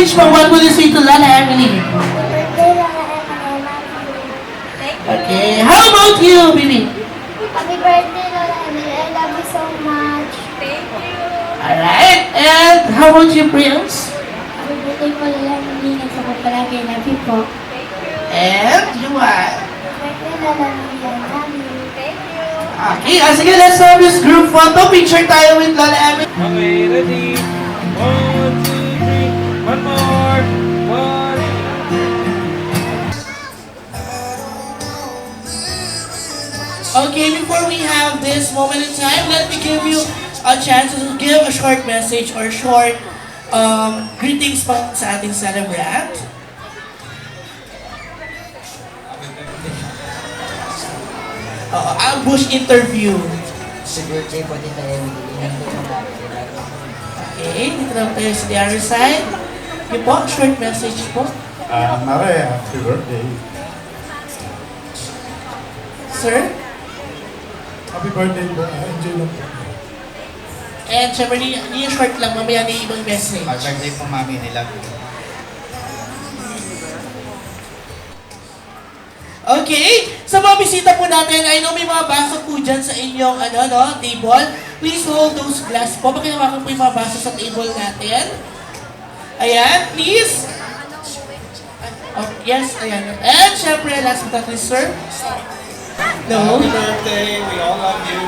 message mo, what will you say to Lola Emily? Okay, how about you, Bibi? Happy birthday, Lola Emily. I love you so much. Thank you. Alright, and how about you, Prince? Happy birthday po, Lola Emily. Nagsama palagi. Love you po. And Juan. Happy birthday, Lola Emily. I love you. Thank you. Okay, sige, let's have this group photo. Picture tayo with Lola Emily. Okay, ready? 1, 2, 3. One more. One. Okay, before we have this moment in time, let me give you a chance to give a short message or short greetings pa sa ating celebrant. Ambush interview. Sa birthday po din tayo, hindi mo namin. Okay, dito naman tayo sa the other side. Yung po, short message po. Mare, happy birthday. Sir? Happy birthday po. Enjoy lang po. And syempre, yung short lang, mamaya na yung ibang message. Happy birthday po, mami. I love you. Okay, sa mga bisita po natin, I know may mga baso po dyan sa inyong table. Please hold those glass po. Pakinawakan po yung mga baso sa table natin. Ayan, please. Oh, yes, ayan. And syempre, last but not least, sir. No? Happy birthday. We all love you.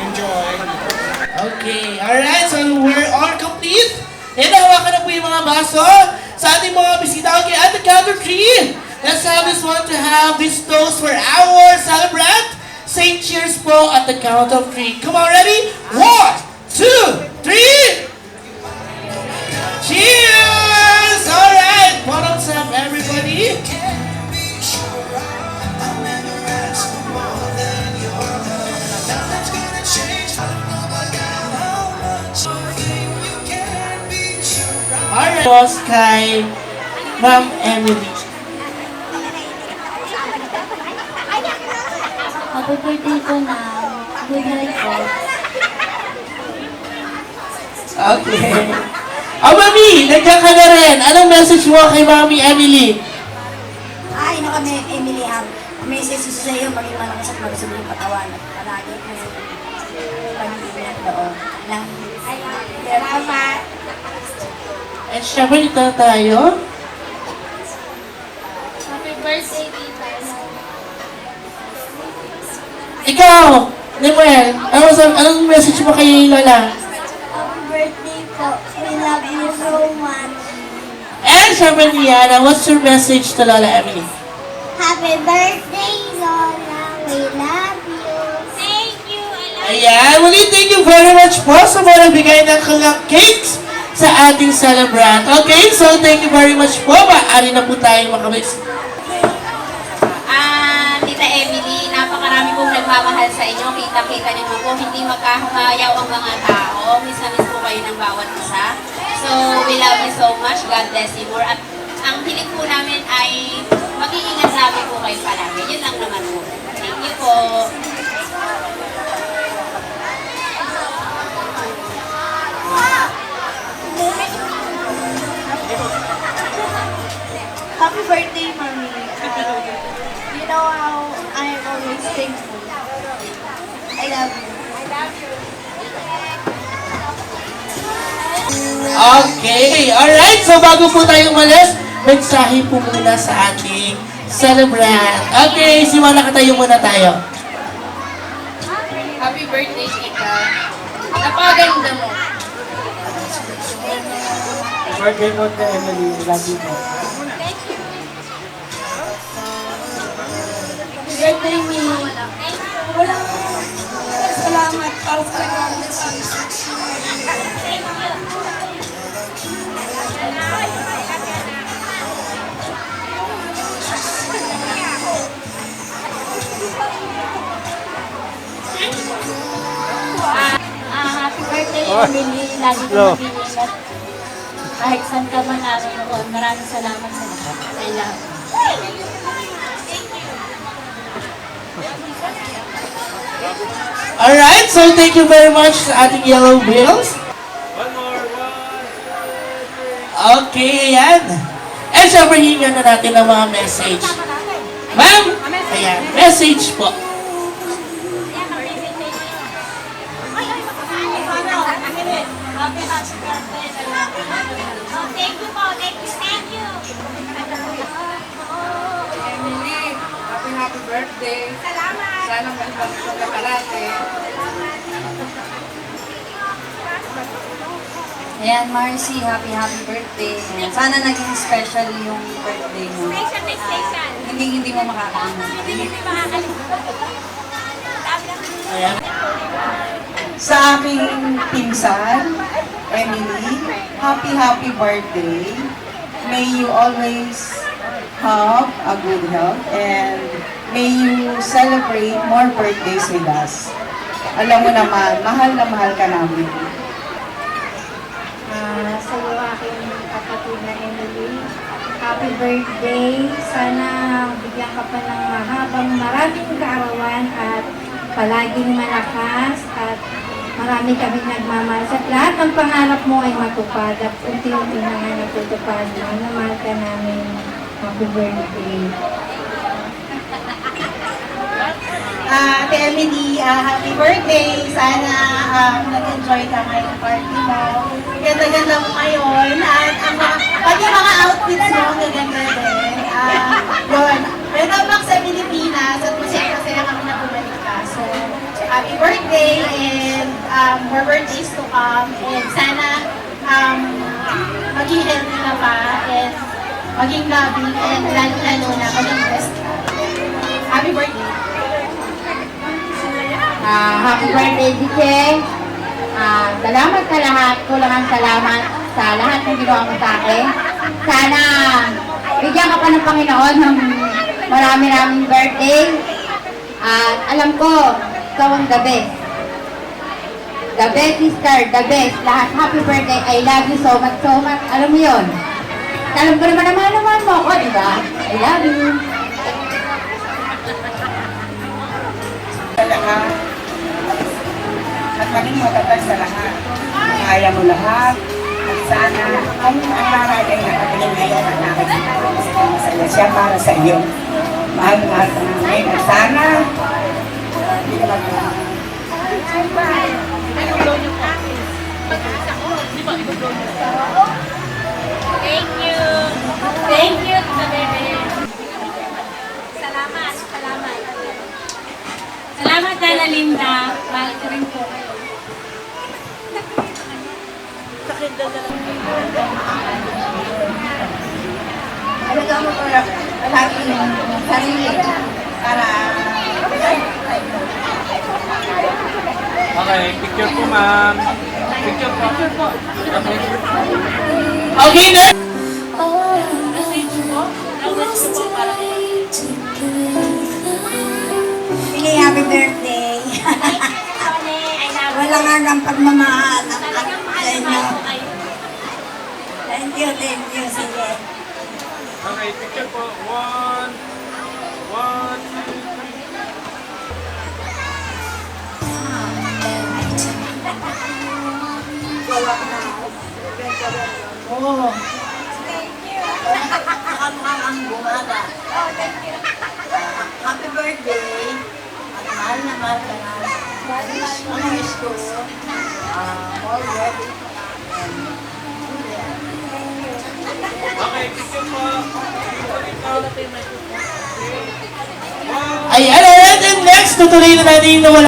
Enjoy. Okay, alright, so we're all complete. And hawakan na po yung mga baso sa ating mga bisita. Okay, at the count of 3, let's have this one to have this toast for our celebrant. Say cheers po at the count of 3. Come on, ready? 1, 2, 3. Cheers! Alright, bottoms up, everybody. Alright, boss kay Ma'am Emily. Happy birthday po na. Good night po. Okay. Mami, nandiyan ka na rin. Anong message mo kay Mami Emily? Ay, no kami, Emily, message sa iyo, maging malakas at magsuloy yung katawan. Palagi mo pag-iingat doon. Salamat. And syempre, dito na tayo. Happy birthday, Tita. Ikaw, Lemuel, anong message mo kay Lola? Happy birthday po. We love you so much. And syempre, Liana, what's your message to Lola Emily? Happy birthday, Lola. We love you. Thank you. Ayan, muli, thank you very much po sa mga nagbigay ng kalang cakes sa ating celebrant. Okay, so thank you very much po. Maaari na po tayong makamix. Tita Emily, napakarami pong nagmamahal sa inyo. Kita-kita niyo naman po, hindi magkahumayaw ang mga tao. Miss na miss po kayo ng bawat isa. So, we love you so much. God bless you more. At ang hiling po namin ay mag-iingat namin po kayo palagi. Yun lang naman po. Thank you po. Happy birthday, Mommy. You know how I am always thankful. I love you. Okay, alright. So bago po tayo umalis, mensahe po muna sa ating celebrant. Okay, simula ka tayo muna tayo. Happy birthday, Tita. Napakaganda mo. Birthday mo kay Emily. Love you po. Birthday me. Salamat para sa Happy birthday, Emily. Lagi ko mag-iingat. Kahit saan ka man naroon, maraming salamat sa lahat. I love you. Alright, so thank you very much sa ating Yellow Wheels. One more. One. Okay, ayan. And syempre, hingan na natin ng mga message. Ma'am, ayan, message po. Thank you po, thank you. Emily, happy birthday. Salamat. Sana mag-ibang ka parate. Ayan, Marcy, happy birthday. Ayan, sana naging special yung birthday mo. Station. Hindi mo makakalimutan. Hindi makakalimutan. Ayan. Sa aking pinsan, Emily, happy birthday. May you always have a good health and may you celebrate more birthdays with us. Alam mo naman, mahal na mahal ka namin. Sa iyo aking kapatid na Emily, happy birthday. Sana bigyan ka pa ng maraming kaarawan at palaging malakas at marami kami nagmamahal. Sa lahat ng pangarap mo ay matupad at unti-unti na nga natutupad. Mahal ka namin. Happy birthday. Ate Emily, happy birthday. Sana nag-enjoy ka ngayong party mo. Ganda-ganda mo ngayon. At pati mga outfits mo, gaganda din. Yun. Welcome back sa Pilipinas at masaya kami na bumalik ka. So, happy birthday and more birthdays to come. And sana maging healthy na pa and maging loving and lalo na maging best ka. Happy birthday. Happy birthday, DJ. Salamat sa lahat. Kulangan salamat sa lahat ng ginawa mo sa akin. Sana bigyan ka pa ng Panginoon ng marami-raming birthday. At alam ko, ikaw ang the best. The best sister, the best. Lahat, happy birthday. I love you so much, so much. Alam mo yun? Alam ko naman mo ako, di ba? I love you. Sa lahat at maging matatag sa lahat. Kaya mo lahat at sana ang naragay na katingin ngayon ang nakikita ko masaya siya para sa iyo. Mahal ka namin at sana hindi ka magmahal. Thank you. Thank you, Tita Bebe. Salamat. Salamat, Dana Linda. Mahal ko rin po kayo. Alaga mo para palagi yung sarili para Okay, picture po ma'am. Picture po. Okay. Okay, next. Emily, happy birthday. Walang hanggang pagmamahal ang sa inyo. Thank you. Sige. Okay, picture po. One, two, three. Oo. Ang bumada. Happy birthday. At mahal na mahal ka na. Ang wish ko, more wedding. Okay, picture po. Ayan, alright, and next, tutuloy na natin yung nawala.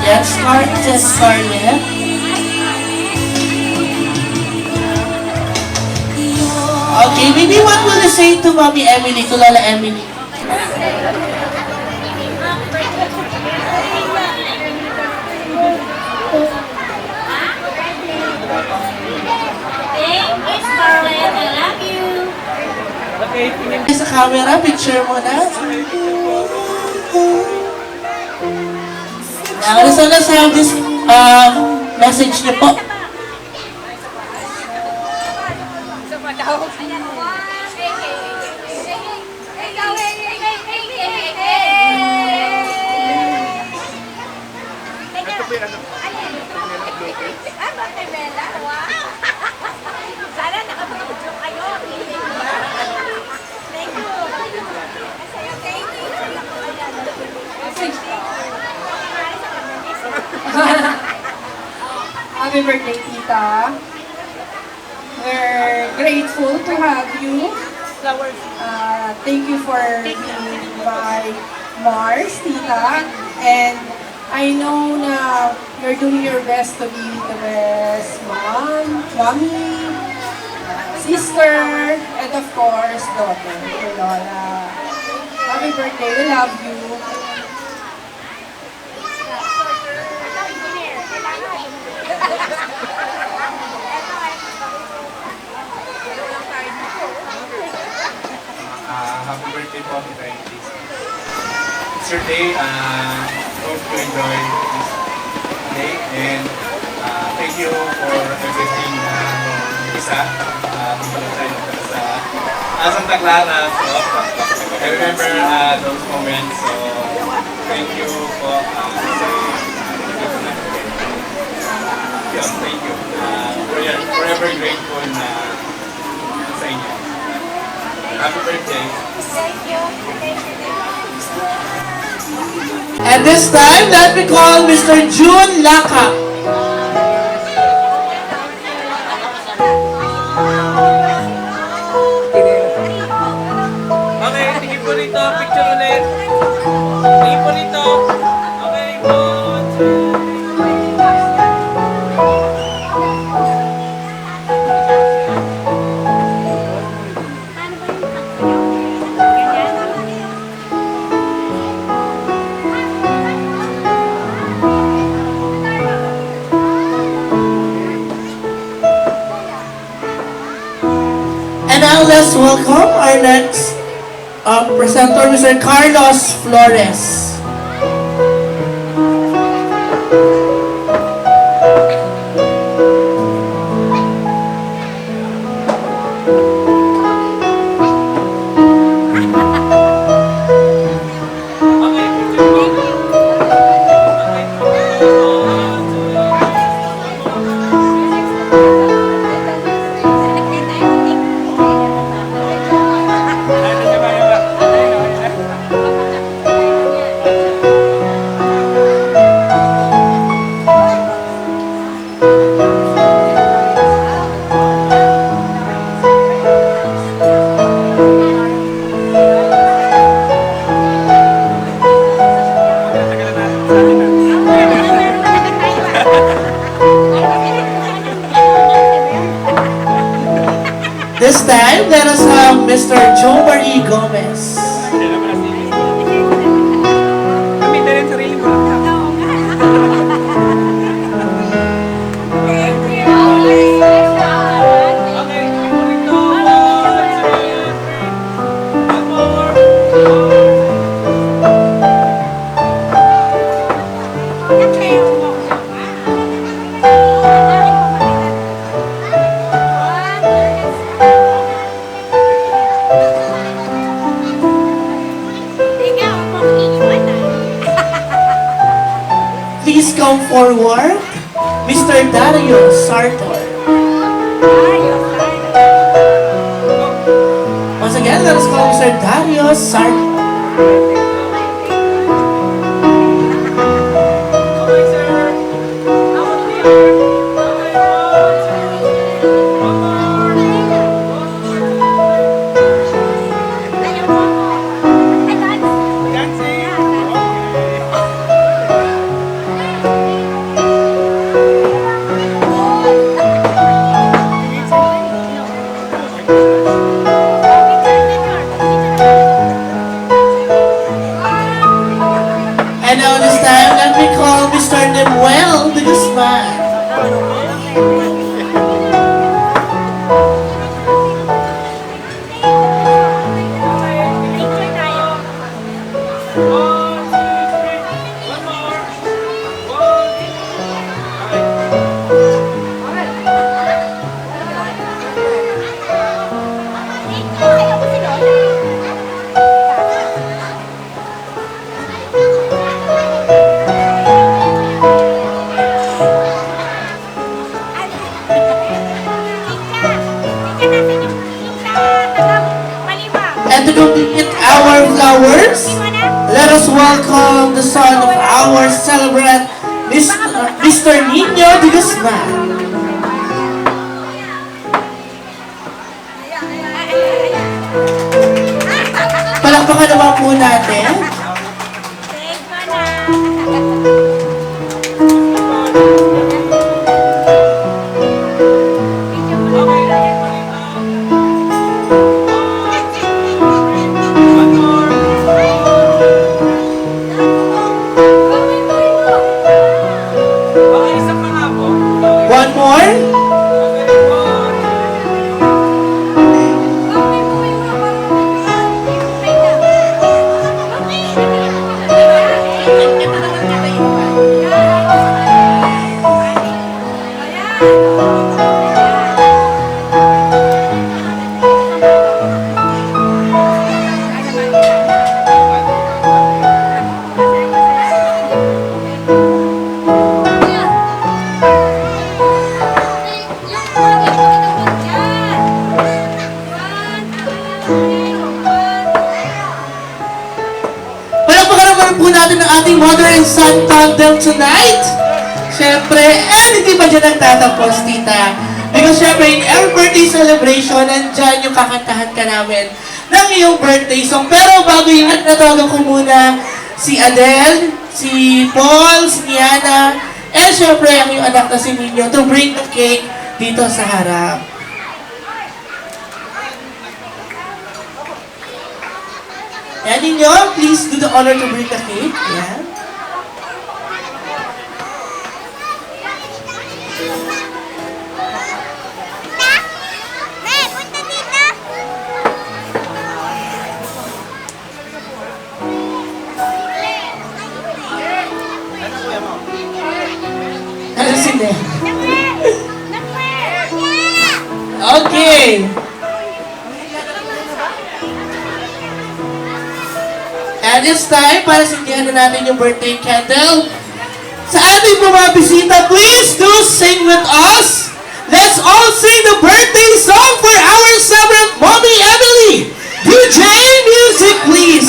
Yes, Scarlett. Okay, maybe what will you say to Mommy Emily, to Lola Emily? Thank you, Scarlett. I love you. Okay, tingin. Sa camera, picture mo na. Now, let's have this message niyo po. Ito po yung ano. Sana Happy birthday, Tita. We're grateful to have you. Thank you for being by Mars, Tita. And I know na you're doing your best to be the best mom, mommy, sister, and of course, daughter, your Lola. Happy birthday, we love you. Happy birthday po, Tita English. It's your day. Hope you enjoy this day. And thank you for everything isa. Sa Santa Clara. So, I remember those moments. So, thank you po. Thank you. Forever grateful na sa inyo. Happy birthday. At this time, let me call Mr. June Laka. Okay, tingin po rito. Picture ulit. Tingin po rito. Okay, 1, 2, And now let's welcome our next presenter, Mr. Carlos Flores. okay, picture po. Okay, 1, 2, 3. This time, let us have Mr. Joe Marie Gomez. Gamitin rin sarili mo. Okay, tingin po rito. 1, 2, 3. One more. Please come forward, Mr. Dario Sartor. Once again, let us call Mr. Dario Sartor. Okay, sir. Out here. Okay, 1, 2. One more. Dancing. And now this time, let me call Mr. Nemuel de Guzman. And to complete our flowers, let us welcome the son of our celebrant, Mr. Mr. Nino de Guzman. Palakpakan naman po natin. One more. Palakpakan naman po natin ang ating mother and son tandem tonight. Siyempre, hindi pa dyan nagtatapos, tita. Because siyempre, in every birthday celebration, nandyan yung kakantahan ka namin ng iyong birthday song. Pero bago yun, natawagan ko muna si Adele, si Paul, si Niana, and siyempre, ang iyong anak na si Nino to bring the cake dito sa harap. Yan ninyo, please do the honor to bring the cake. Yan. Ano sila? Okay. And it's time para sindihan na natin yung birthday candle. Sa ating mga bisita, please do sing with us. Let's all sing the birthday song for our celebrant Mommy Emily. DJ music, please.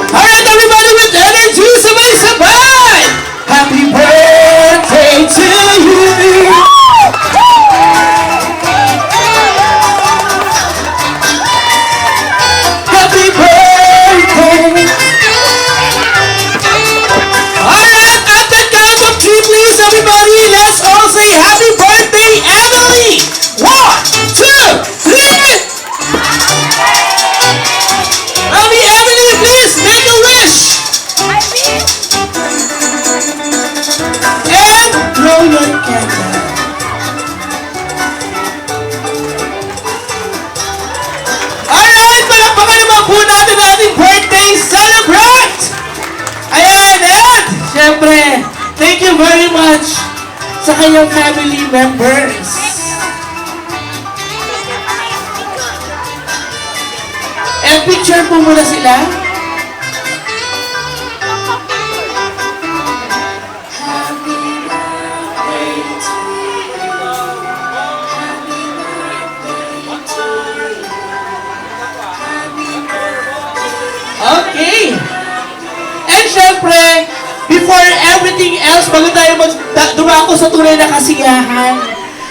Alright, everybody with energy, sabay-sabay! Happy birthday to you! Happy birthday! Alright, at the count of three, please, everybody, let's all say happy birthday, Emily! 1, 2, 3! Mommy Emily, please make a wish! And blow your candle. Alright, palakpakan naman po natin ang ating birthday celebrant! Ayan, and syempre, thank you very much sa kanyang family members. And picture po muna sila. Okay. And syempre, before everything else, bago tayo dumako sa tunay na kasiyahan,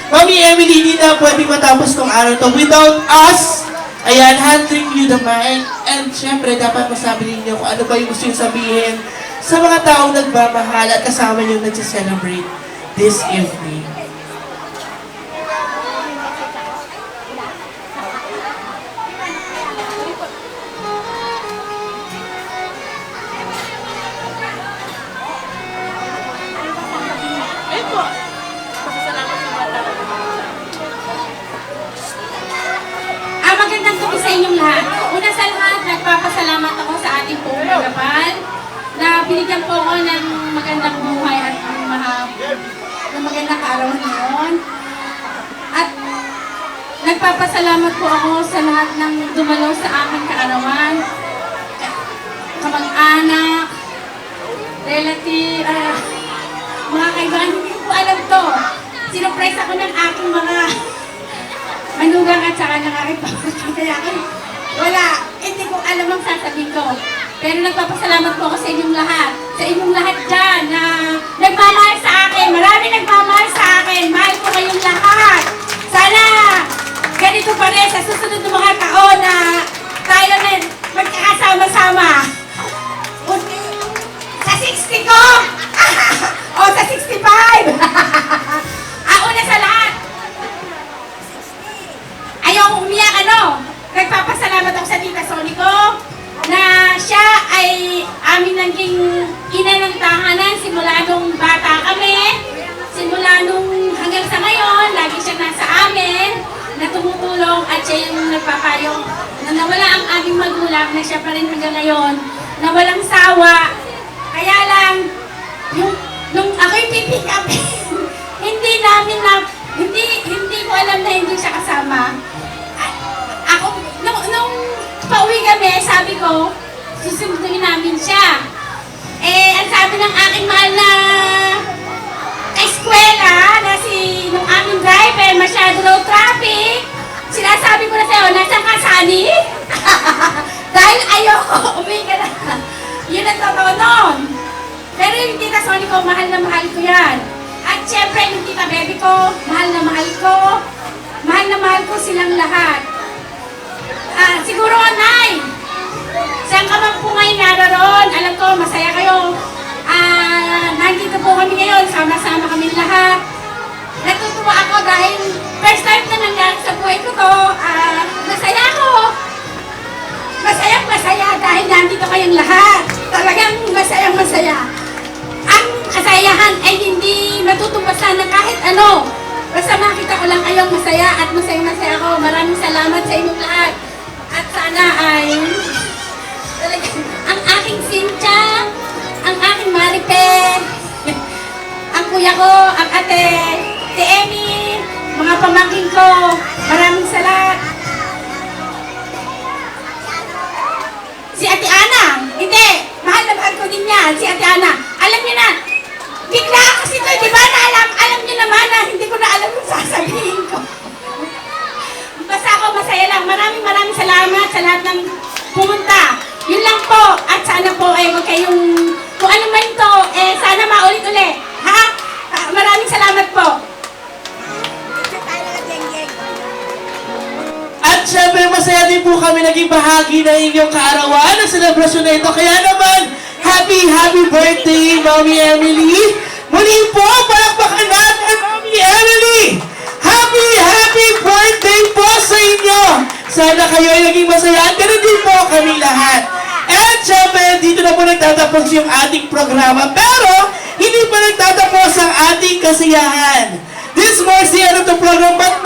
Mami Emily, hindi na pwedeng matapos tong araw to without us. Ayan, handing you the mic. And syempre, dapat masabi ninyo kung ano ba yung gusto yung sabihin sa mga taong nagmamahal at kasama nyo nag-celebrate this evening. Magandang gabi sa inyong lahat. Una sa lahat, nagpapasalamat ako sa ating poong Magapal na binigyan po ako ng magandang buhay at ng magandang kaarawan ngayon. At nagpapasalamat po ako sa lahat ng dumalo sa aking kaarawan, kamag-anak, relative, mga kaibigan, hindi ko po alam to. Sinurprise ako ng aking mga manugang at saka ng aking pamangkin. Kaya wala, hindi ko alam ang sasabihin ko. Pero nagpapasalamat po ako sa inyong lahat. Sa inyong lahat dyan na nagmamahal sa akin. Marami nagmamahal sa akin. Mahal ko kayong lahat. Sana ganito pa rin sa susunod ng mga taon na tayo na magkakasama-sama. Sa 60 ko! O sa 65! Una sa lahat! Ayaw umiyak nagpapasalamat ako sa Tita Sony ko na siya ay amin naging ina ng tahanan simula nung bata kami. Simula nung hanggang sa ngayon, lagi siya nasa amin na tumutulong at siya yung nagpapayo na nawala ang aming magulang na siya pa rin hanggang ngayon na walang sawa. Kaya lang, nung ako'y pipick up, hindi ko alam na hindi siya kasama. Ako, nung pauwi kami, sabi ko, susunduin namin siya. Ang sabi ng aking mahal na eskwela na nung aming driver, masyado raw traffic. Sinasabi ko na sa'yo, nasan ka, Sunny? Dahil ayoko, uwi ka na. Yun ang totoo nun. Pero yung Tita Sony ko, mahal na mahal ko yan. At syempre, yung Tita Baby ko, mahal na mahal ko. Mahal na mahal ko silang lahat. Siguro, Nay, saan ka man po ngayon naroon? Alam ko, masaya kayo. Nandito po kami ngayon, sama-sama kami lahat. Natutuwa ako dahil first time na nangyari sa buhay ko to. Masaya ako. Masaya dahil nandito kayong lahat. Talagang masaya. Ang kasayahan ay hindi matutumbasan na kahit ano. Basta makita ko lang kayong masaya at masaya ako. Maraming salamat sa inyong lahat. At sana ay talagang ang aking Cynthia, ang aking Maripe, ang kuya ko, ang ate, si Emmy, mga pamangkin ko, maraming salamat. Si Ate Ana, hindi, mahal na mahal ko din yan, si Ate Ana. Alam niyo na, bigla kasi ito, di ba na alam niyo naman na hindi ko na alam kung sasabihin ko. Basta ako masaya lang. Maraming salamat sa lahat ng pumunta. Yun lang po. At sana po, huwag kayong, kung ano man ito, sana maulit-ulit. Ha? Maraming salamat po. At syempre, masaya din po kami naging bahagi ng inyong kaarawan ng selebrasyon na ito. Kaya naman, happy birthday, Mommy Emily! Muli po, palakpakan natin, Mommy Emily! Happy birthday po sa inyo! Sana kayo ay naging masaya at ganun din po kami lahat. At syempre, dito na po nagtatapos yung ating programa. Pero, hindi pa nagtatapos ang ating kasiyahan. This marks the end of the program, but